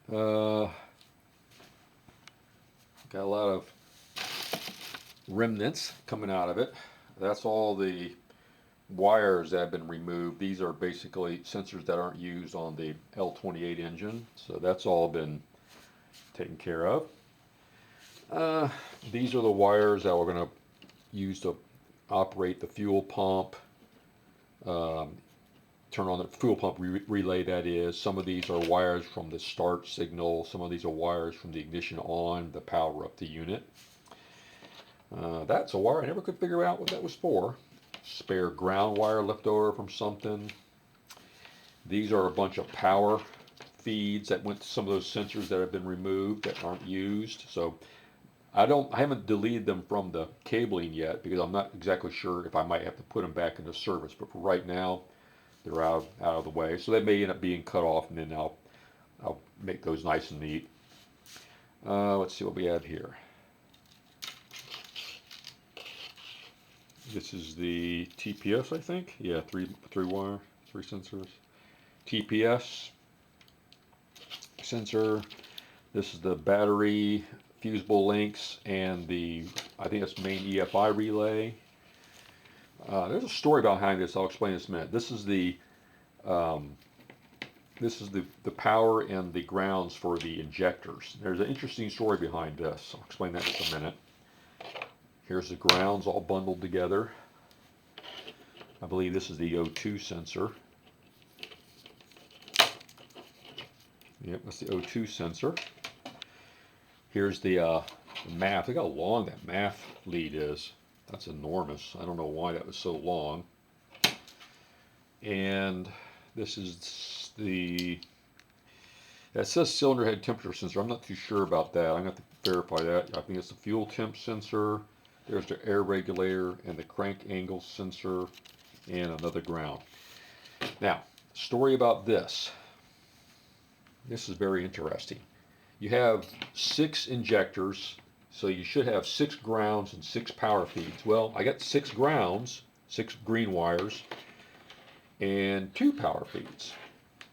L28, got a lot of remnants coming out of it. That's all the wires that have been removed. These are basically sensors that aren't used on the L28 engine, so that's all been taken care of. These are the wires that we're going to use to operate the fuel pump, turn on the fuel pump relay, that is. Some of these are wires from the start signal. Some of these are wires from the ignition on to power up the unit. That's a wire I never could figure out what that was for. Spare ground wire left over from something. These are a bunch of power feeds that went to some of those sensors that have been removed that aren't used. So I haven't deleted them from the cabling yet because I'm not exactly sure if I might have to put them back into service. But for right now, they're out of the way. So they may end up being cut off, and then I'll make those nice and neat. Let's see what we have here. This is the TPS, I think. Yeah, three wire, three sensors. TPS sensor. This is the battery fusible links and I think that's main EFI relay. There's a story behind this. I'll explain this in a minute. This is the power and the grounds for the injectors. There's an interesting story behind this. I'll explain that in a minute. Here's the grounds all bundled together. I believe this is the O2 sensor. Yep, that's the O2 sensor. Here's the MAF. Look how long that MAF lead is. That's enormous. I don't know why that was so long. And this is that says cylinder head temperature sensor. I'm not too sure about that. I'm going to have to verify that. I think it's the fuel temp sensor. There's the air regulator and the crank angle sensor and another ground. Now, story about this. This is very interesting. You have 6 injectors, so you should have 6 grounds and 6 power feeds. Well, I got 6 grounds, 6 green wires, and 2 power feeds.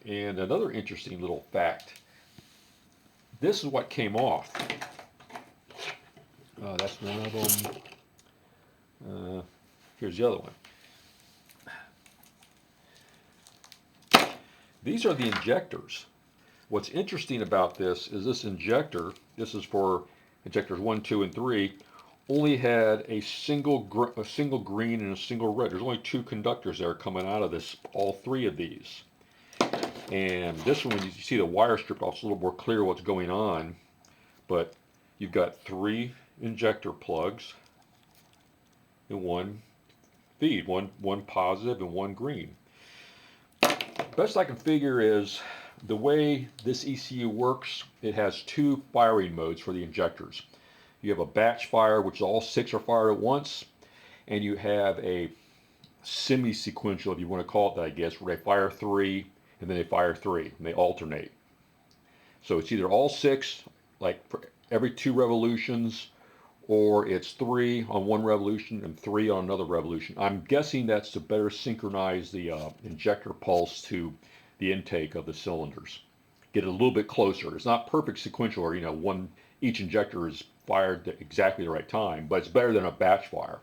And another interesting little fact. This is what came off. That's one of them. Here's the other one. These are the injectors. What's interesting about this is this injector, this is for injectors 1, 2, and 3, only had a single green and a single red. There's only 2 conductors there coming out of this, all 3 of these. And this one, when you see the wire strip off, it's a little more clear what's going on. But you've got 3 injector plugs and 1 feed, one positive and 1 green. Best I can figure is the way this ECU works, it has 2 firing modes for the injectors. You have a batch fire, which all 6 are fired at once, and you have a semi-sequential, if you want to call it that, I guess, where they fire 3 and then they fire 3 and they alternate. So it's either all 6, like for every 2 revolutions, or it's 3 on one revolution and 3 on another revolution. I'm guessing that's to better synchronize the injector pulse to the intake of the cylinders. Get it a little bit closer. It's not perfect sequential, or each injector is fired at exactly the right time, but it's better than a batch fire.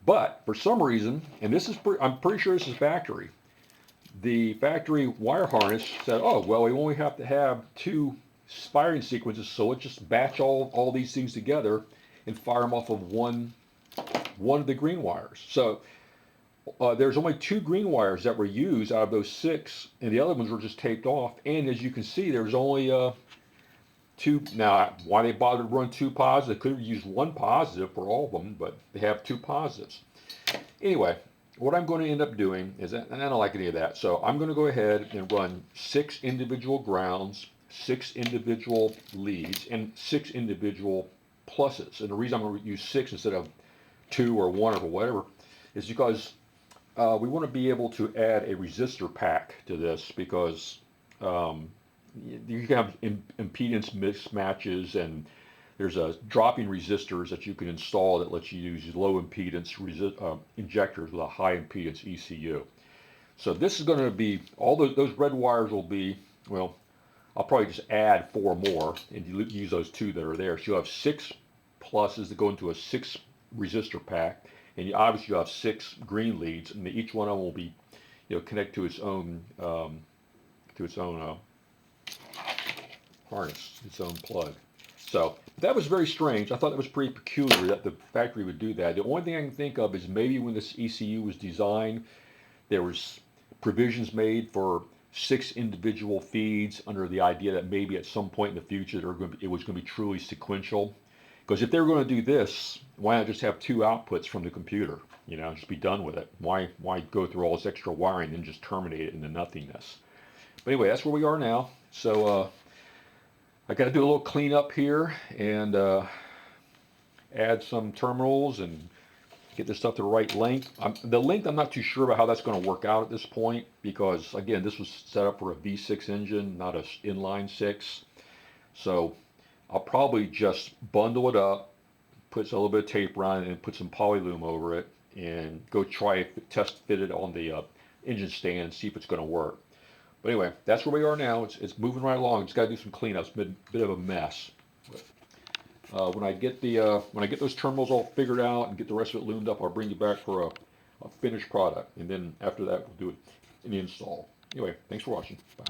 But for some reason, and I'm pretty sure this is factory, the factory wire harness said, oh, well, we only have to have 2 firing sequences, so let's just batch all these things together and fire them off of one of the green wires. So there's only 2 green wires that were used out of those 6, and the other ones were just taped off. And as you can see, there's only 2. Now, why they bothered to run 2 positives? They could have used 1 positive for all of them, but they have 2 positives. Anyway, what I'm going to end up doing is, and I don't like any of that, so I'm going to go ahead and run 6 individual grounds, 6 individual leads, and 6 individual pluses. And the reason I'm going to use 6 instead of 2 or 1 or whatever is because we want to be able to add a resistor pack to this, because you can have impedance mismatches, and there's a dropping resistors that you can install that lets you use low impedance injectors with a high impedance ECU. So this is going to be, all those red wires will be, well, I'll probably just add 4 more and use those 2 that are there. So you'll have 6 pluses that go into a 6 resistor pack, and obviously you'll have 6 green leads, and each one of them will be, connect to its own harness, its own plug. So that was very strange. I thought that was pretty peculiar that the factory would do that. The only thing I can think of is maybe when this ECU was designed, there was provisions made for 6 individual feeds under the idea that maybe at some point in the future it was going to be truly sequential. Because if they were going to do this, why not just have 2 outputs from the computer? Just be done with it. Why go through all this extra wiring and just terminate it into nothingness? But anyway, that's where we are now. So I got to do a little cleanup here and add some terminals and get this stuff to the right length. The length, I'm not too sure about how that's going to work out at this point because, again, this was set up for a V6 engine, not an inline 6. So I'll probably just bundle it up, put a little bit of tape around it, and put some polylume over it, and go try it, test fit it on the engine stand and see if it's going to work. But anyway, that's where we are now. It's moving right along. Just got to do some cleanups. It's been a bit of a mess. When I get those terminals all figured out and get the rest of it loomed up, I'll bring you back for a finished product, and then after that we'll do an install. Anyway, thanks for watching. Bye.